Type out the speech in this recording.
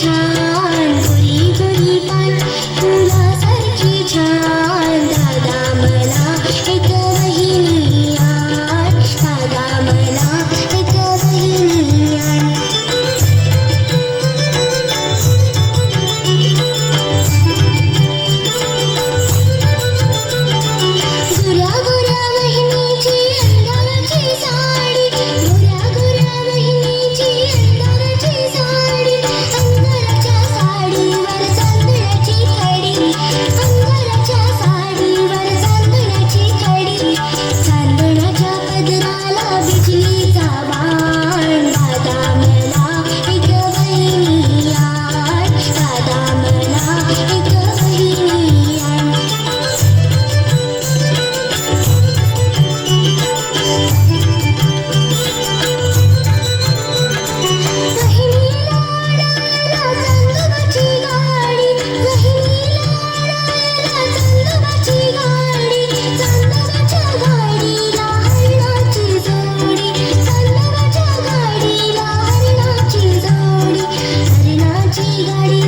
छान गोरी गोरी पान फुलासारखी छान दादा मला एक बहिणी आण दादा मला एक बहिणी आण गोऱ्या गोऱ्या बहिणीची अंगाची साडी गोऱ्या गोऱ्या बहिणीची अंगाची साडी अंगाच्या साडीवर चांदण्याची खडी अंगाच्या साडीवर चांदण्याची खडी चांदण्याच्या पदराला बिजलीचा बाण दादा मला एक बहिणी आण दादा मला एक बहिणी आण बहिणीला आणायला चांदोबाची गाडी बहिणीला आणायला चांदोबाची गाडी चांदोबाच्या गाडीला हरणाची जोडी चांदोबाच्या गाडीला हरणाची जोडी हरणाची गाडी